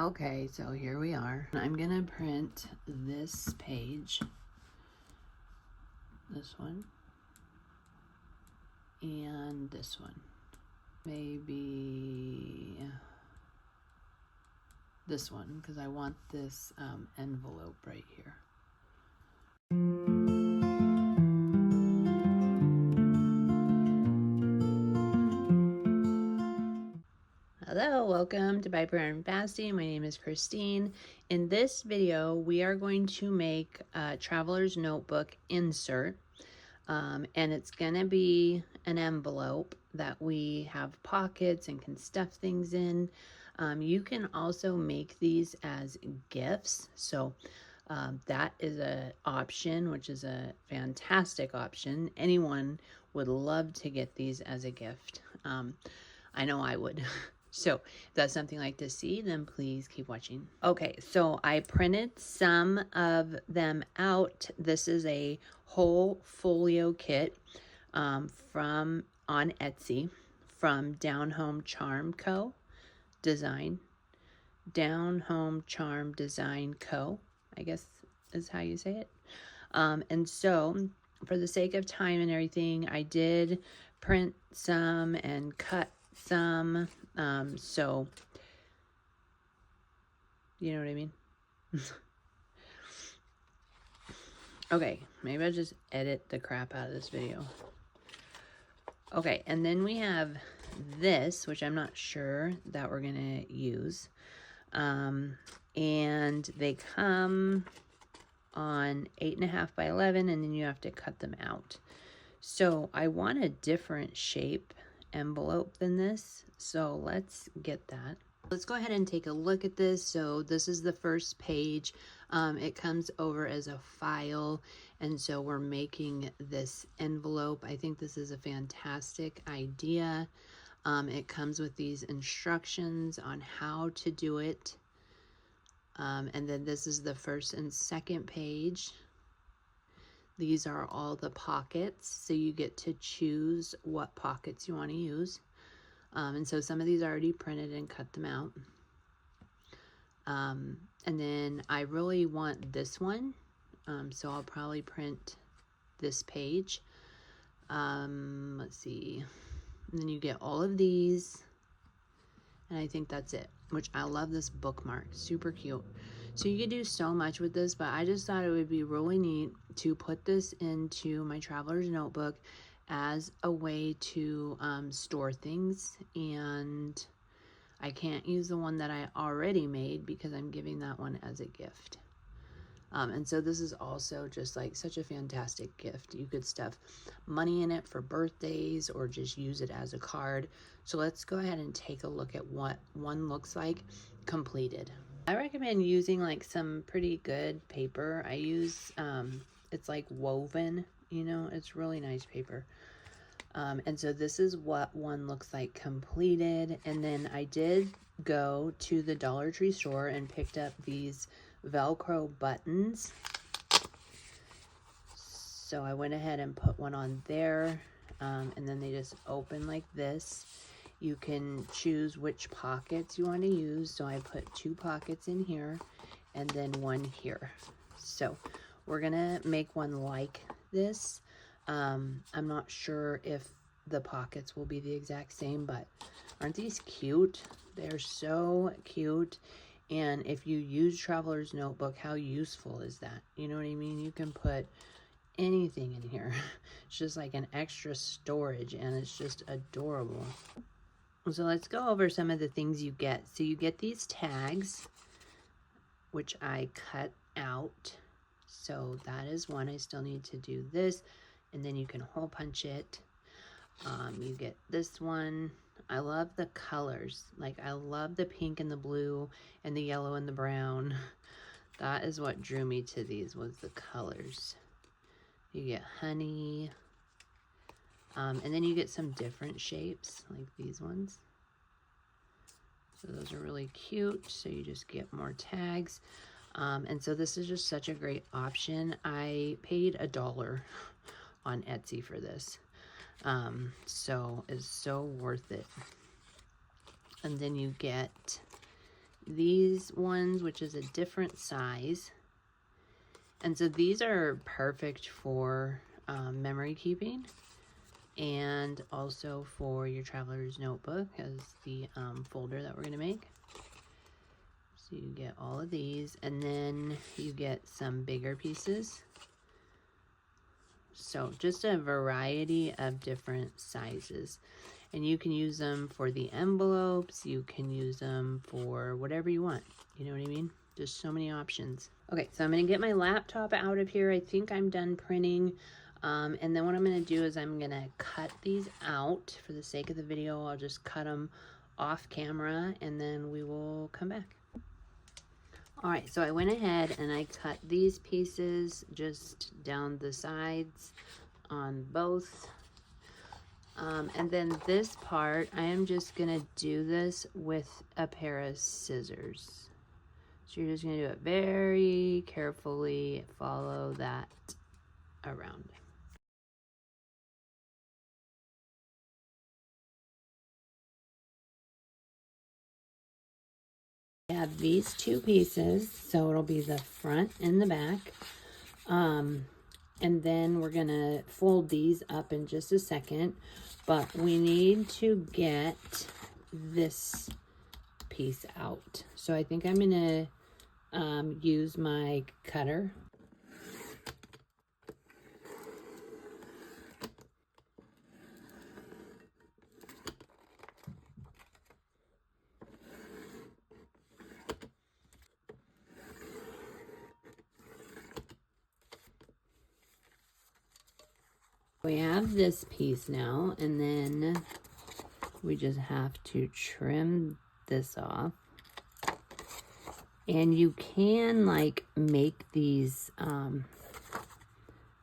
Okay, so here we are. I'm gonna print this page, this one, and this one. Maybe this one, because I want this envelope right here. Hello, welcome to By Prayer and Fasting. My name is Christine. In this video, we are going to make a traveler's notebook insert, and it's gonna be an envelope that we have pockets and can stuff things in. You can also make these as gifts, so that is an option, which is a fantastic option. Anyone would love to get these as a gift. I know I would. So if that's something you'd like to see, then please keep watching. Okay, so I printed some of them out. This is a whole folio kit from on Etsy from Down Home Charm Co. Design. Down Home Charm Design Co. I guess is how you say it. And so for the sake of time and everything, I did print some and cut some. So you know what I mean? Okay, maybe I'll just edit the crap out of this video. Okay, and then we have this, which I'm not sure that we're gonna use. And they come on 8.5 by 11, and then you have to cut them out. So I want a different shape envelope than this, so let's get that. Let's go ahead and take a look at this. So this is the first page. It comes over as a file, and so we're making this envelope. I think this is a fantastic idea. It comes with these instructions on how to do it. And then this is the first and second page. These are all the pockets, so you get to choose what pockets you want to use. And so some of these are already printed and cut them out. And then I really want this one, so I'll probably print this page. Let's see. And then you get all of these, and I think that's it, which I love this bookmark, super cute. So you could do so much with this, but I just thought it would be really neat to put this into my traveler's notebook as a way to store things. And I can't use the one that I already made because I'm giving that one as a gift. And so this is also just like such a fantastic gift. You could stuff money in it for birthdays or just use it as a card. So let's go ahead and take a look at what one looks like completed. I recommend using like some pretty good paper. I use, it's like woven, you know, it's really nice paper. And so this is what one looks like completed. And then I did go to the Dollar Tree store and picked up these Velcro buttons. So I went ahead and put one on there, and then they just open like this. You can choose which pockets you want to use. So I put 2 pockets in here and then one here. So we're gonna make one like this. I'm not sure if the pockets will be the exact same, but aren't these cute? They're so cute. And if you use Traveler's Notebook, how useful is that? You know what I mean? You can put anything in here. It's just like an extra storage, and it's just adorable. So let's go over some of the things you get. So you get these tags, which I cut out. So that is one. I still need to do this, and then you can hole punch it. You get this one. I love the colors. Like, I love the pink and the blue and the yellow and the brown. That is what drew me to these, was the colors. You get honey. And then you get some different shapes, like these ones. So those are really cute. So you just get more tags. And so this is just such a great option. I paid $1 on Etsy for this. So it's so worth it. And then you get these ones, which is a different size. And so these are perfect for memory keeping, and also for your traveler's notebook as the folder that we're going to make. So you get all of these, and then you get some bigger pieces. So just a variety of different sizes. And you can use them for the envelopes, you can use them for whatever you want. You know what I mean? Just so many options. Okay, so I'm gonna get my laptop out of here. I think I'm done printing. And then what I'm gonna do is I'm gonna cut these out. For the sake of the video, I'll just cut them off camera and then we will come back. All right, so I went ahead and I cut these pieces just down the sides on both. And then this part, I am just gonna do this with a pair of scissors. So you're just gonna do it very carefully, follow that around. I have these two pieces, so it'll be the front and the back. And then we're gonna fold these up in just a second, but we need to get this piece out. So I think I'm gonna use my cutter. We have this piece now, and then we just have to trim this off. And you can like make these,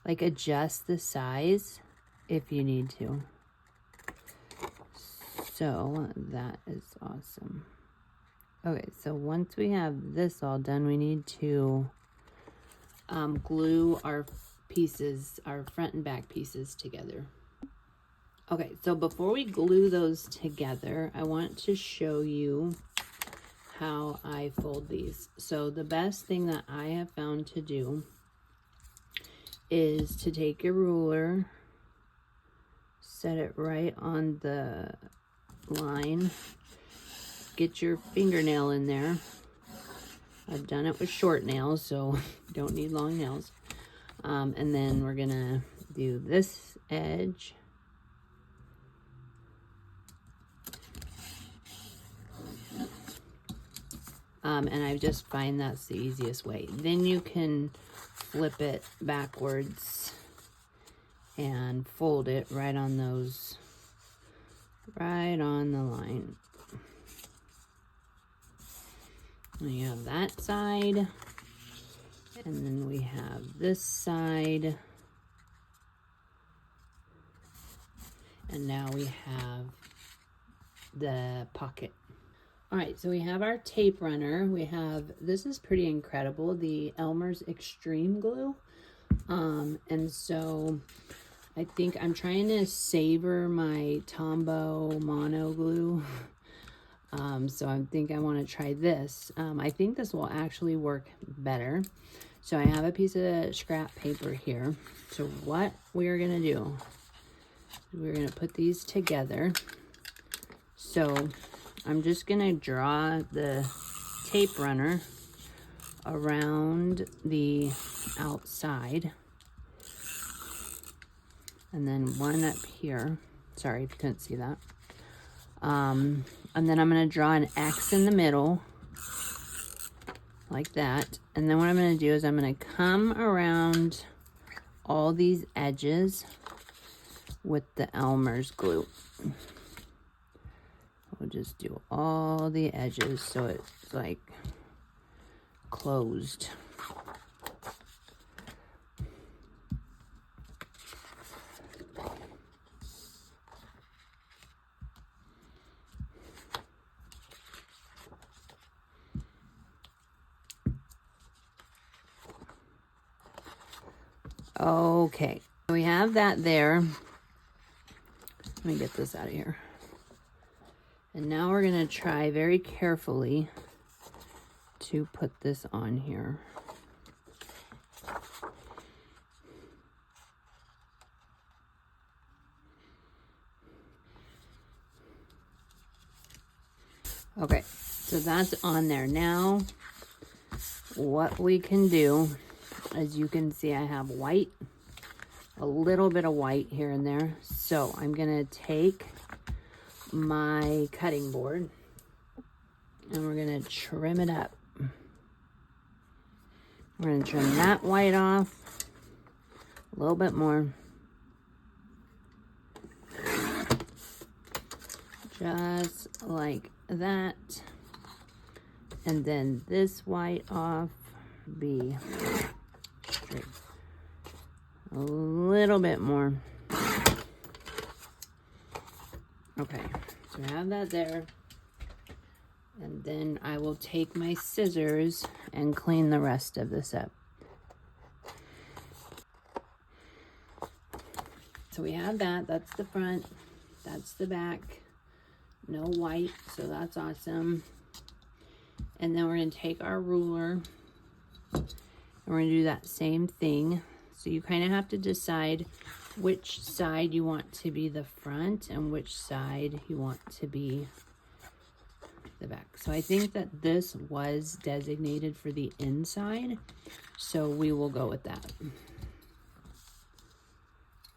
like adjust the size if you need to. So that is awesome. Okay, so once we have this all done, we need to glue our pieces, our front and back pieces together. Okay, so before we glue those together, I want to show you how I fold these. So the best thing that I have found to do is to take your ruler, set it right on the line, get your fingernail in there. I've done it with short nails, so don't need long nails. And then we're gonna do this edge. And I just find that's the easiest way. Then you can flip it backwards and fold it right on those, right on the line. We have that side, and then we have this side, and now we have the pocket. All right, so we have our tape runner. We have, this is pretty incredible, the Elmer's Extreme Glue. And so I think I'm trying to savor my Tombow Mono Glue. So I think I want to try this. I think this will actually work better. So I have a piece of scrap paper here. So what we're gonna do, we're gonna put these together. So I'm just gonna draw the tape runner around the outside. And then one up here. Sorry if you couldn't see that. And then I'm going to draw an X in the middle, like that. And then what I'm going to do is I'm going to come around all these edges with the Elmer's glue. We'll just do all the edges so it's like closed. Okay, we have that there. Let me get this out of here. And now we're going to try very carefully to put this on here. Okay, so that's on there. Now, what we can do, as you can see, I have white, a little bit of white here and there. So I'm gonna take my cutting board and we're gonna trim it up. We're gonna trim that white off, a little bit more. Just like that. And then this white off, be straight. A little bit more. Okay, so I have that there. And then I will take my scissors and clean the rest of this up. So we have that, that's the front, that's the back. No white, so that's awesome. And then we're gonna take our ruler and we're gonna do that same thing. So you kind of have to decide which side you want to be the front and which side you want to be the back. So I think that this was designated for the inside, so we will go with that.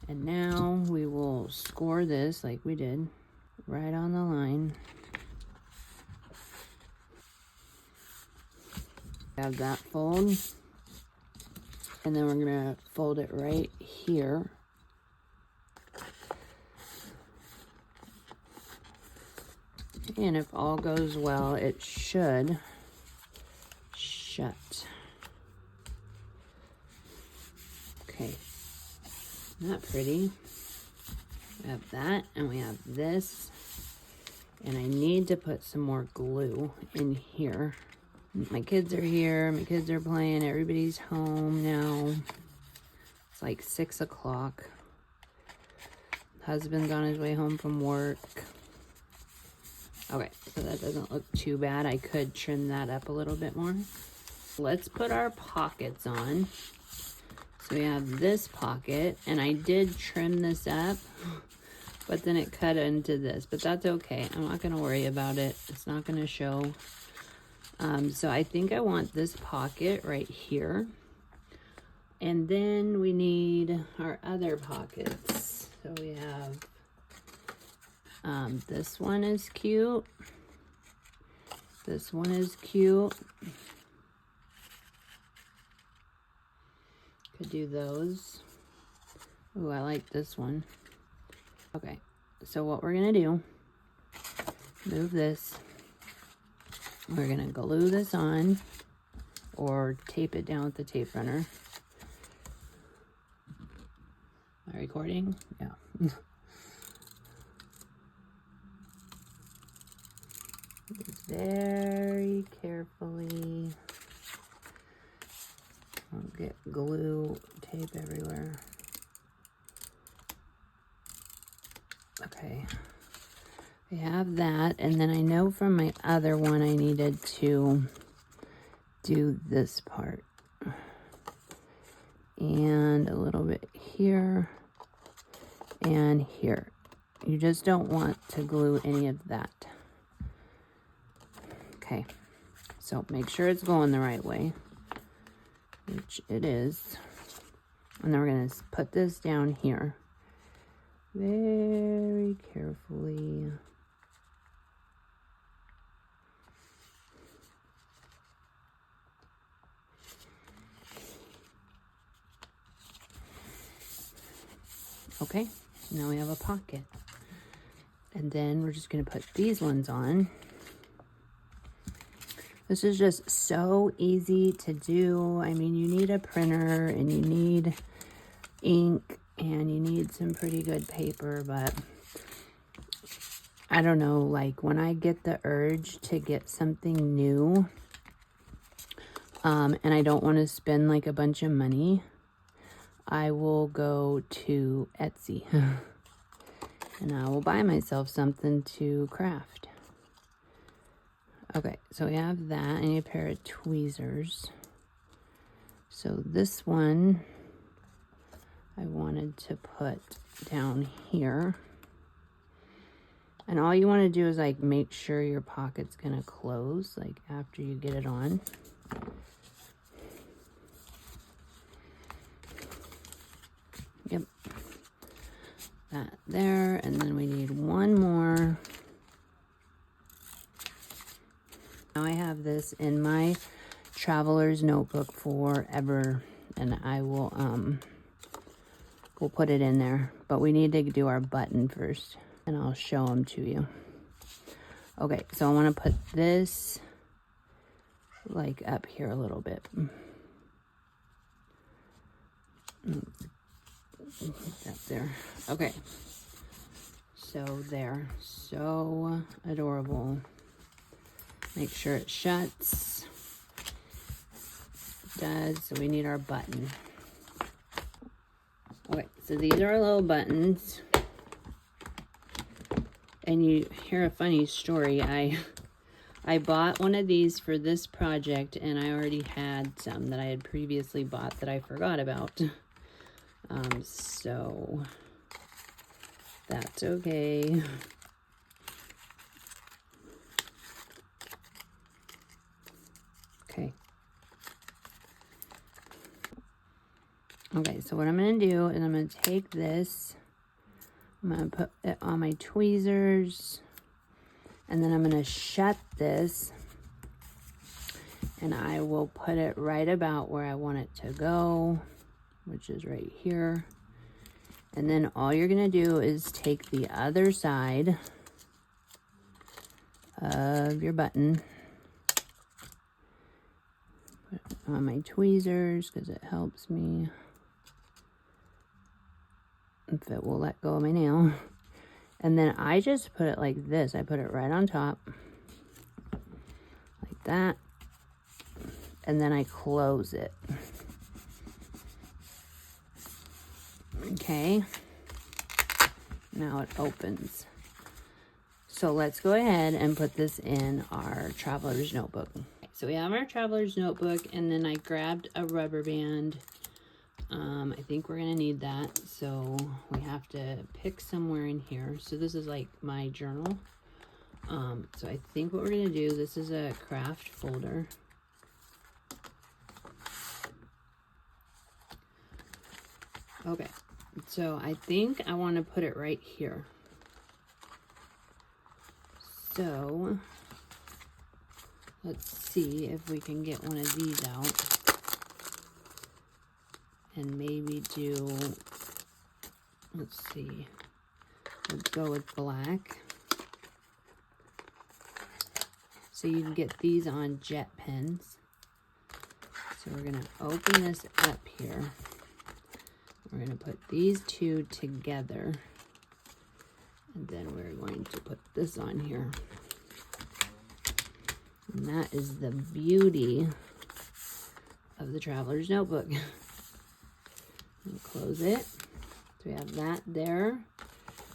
And now we will score this like we did, right on the line. Have that fold, and then we're gonna fold it right here. And if all goes well, it should shut. Okay, not pretty. We have that, and we have this. And I need to put some more glue in here. My kids are here, my kids are playing, everybody's home now. It's like 6 o'clock. Husband's on his way home from work. Okay, so that doesn't look too bad. I could trim that up a little bit more. Let's put our pockets on. So we have this pocket, and I did trim this up, but then it cut into this, but that's okay. I'm not gonna worry about it. It's not gonna show. So I think I want this pocket right here. And then we need our other pockets. So we have, this one is cute. This one is cute. Could do those. Ooh, I like this one. Okay, so what we're gonna do, move this. We're gonna glue this on or tape it down with the tape runner. Am I recording? Yeah. Very carefully. Don't get glue tape everywhere. Okay. We have that, and then I know from my other one I needed to do this part. And a little bit here and here. You just don't want to glue any of that. Okay, so make sure it's going the right way, which it is. And then we're gonna put this down here very carefully. Okay, now we have a pocket. And then we're just gonna put these ones on. This is just so easy to do. I mean, you need a printer and you need ink and you need some pretty good paper, but I don't know, like when I get the urge to get something new, and I don't want to spend like a bunch of money, I will go to Etsy and I will buy myself something to craft. Okay, so we have that. I need a pair of tweezers. So this one I wanted to put down here. And all you want to do is like make sure your pocket's gonna close like after you get it on. Yep. That there, and then we need one more. Now I have this in my traveler's notebook forever, and I will we'll put it in there, but we need to do our button first, and I'll show them to you. Okay, so I want to put this like up here a little bit. Up there. Okay, so there. So adorable. Make sure it shuts. It does. So we need our button. Okay, so these are our little buttons. And you hear a funny story. I bought one of these for this project, and I already had some that I had previously bought that I forgot about. So that's okay. Okay. Okay, so what I'm going to do is I'm going to take this, I'm going to put it on my tweezers, and then I'm going to shut this, and I will put it right about where I want it to go, which is right here. And then all you're going to do is take the other side of your button, put it on my tweezers because it helps me if it will let go of my nail. And then I just put it like this. I put it right on top like that, and then I close it. Okay, now it opens. So let's go ahead and put this in our traveler's notebook. So we have our traveler's notebook, and then I grabbed a rubber band. I think we're gonna need that, so we have to pick somewhere in here. So this is like my journal. So I think what we're gonna do, this is a craft folder. Okay, so I think I want to put it right here. So let's see if we can get one of these out and maybe do, let's see, let's go with black. So you can get these on jet pens. So we're gonna open this up here. We're gonna put these two together, and then we're going to put this on here. And that is the beauty of the traveler's notebook. And close it. So we have that there.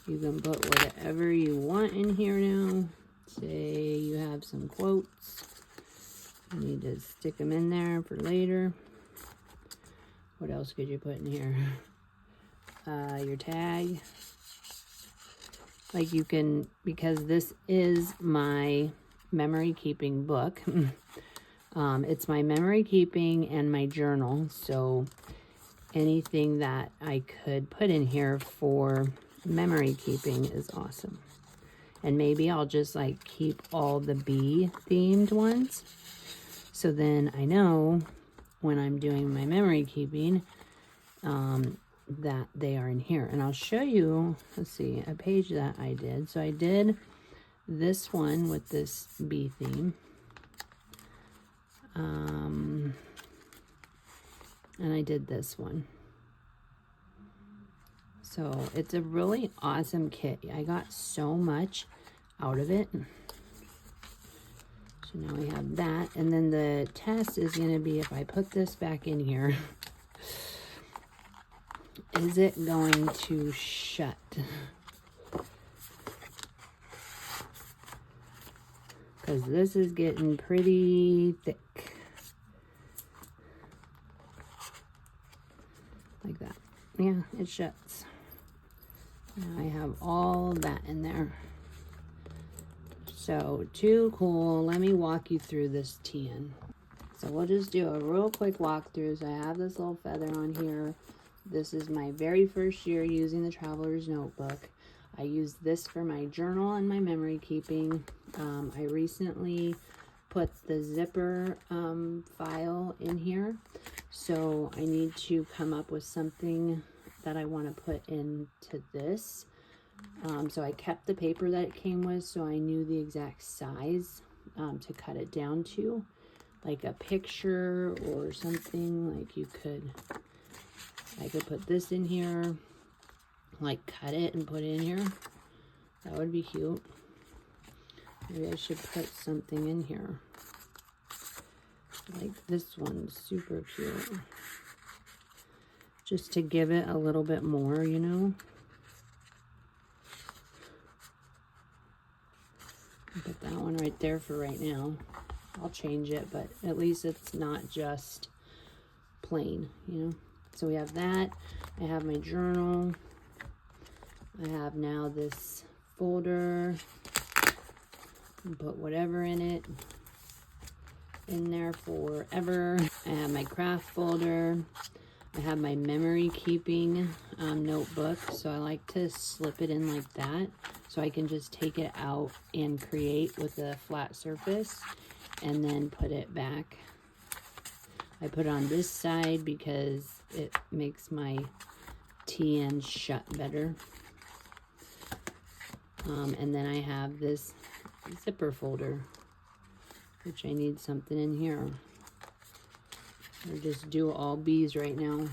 You can put whatever you want in here now. Say you have some quotes. You need to stick them in there for later. What else could you put in here? Your tag. Like you can, because this is my memory keeping book. It's my memory keeping and my journal. So anything that I could put in here for memory keeping is awesome. And maybe I'll just like keep all the bee themed ones. So then I know when I'm doing my memory keeping, that they are in here. And I'll show you, let's see, a page that I did. So I did this one with this bee theme. And I did this one. So it's a really awesome kit. I got so much out of it. So now we have that. And then the test is going to be, if I put this back in here, is it going to shut? because this is getting pretty thick. Like that. Yeah, it shuts. Now I have all that in there. So, too cool. Let me walk you through this tan. So we'll just do a real quick walkthrough. So I have this little feather on here. This is my very first year using the Traveler's Notebook. I use this for my journal and my memory keeping. I recently put the zipper file in here. So I need to come up with something that I want to put into this. So I kept the paper that it came with, so I knew the exact size to cut it down to, like a picture or something. Like I could put this in here, like cut it and put it in here. That would be cute. Maybe I should put something in here. Like this one's super cute. Just to give it a little bit more, you know. Put that one right there for right now. I'll change it, but at least it's not just plain, you know. So we have that. I have my journal. I have now this folder. Put whatever in it. In there forever. I have my craft folder. I have my memory keeping notebook. So I like to slip it in like that, so I can just take it out and create with a flat surface and then put it back. I put it on this side because it makes my TN shut better. And then I have this zipper folder, which I need something in here. Or just do all bees right now.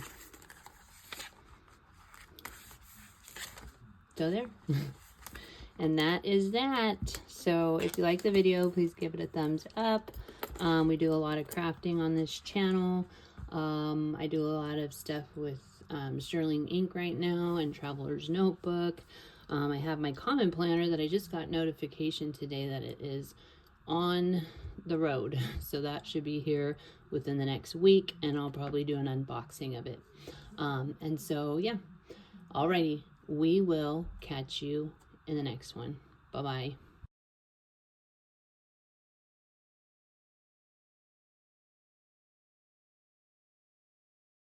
So there. And that is that. So if you like the video, please give it a thumbs up. We do a lot of crafting on this channel. I do a lot of stuff with Sterling ink right now and Traveler's Notebook. I have my common planner that I just got notification today that it is on the road. So that should be here within the next week, and I'll probably do an unboxing of it. And so, yeah. Alrighty. We will catch you in the next one. Bye-bye.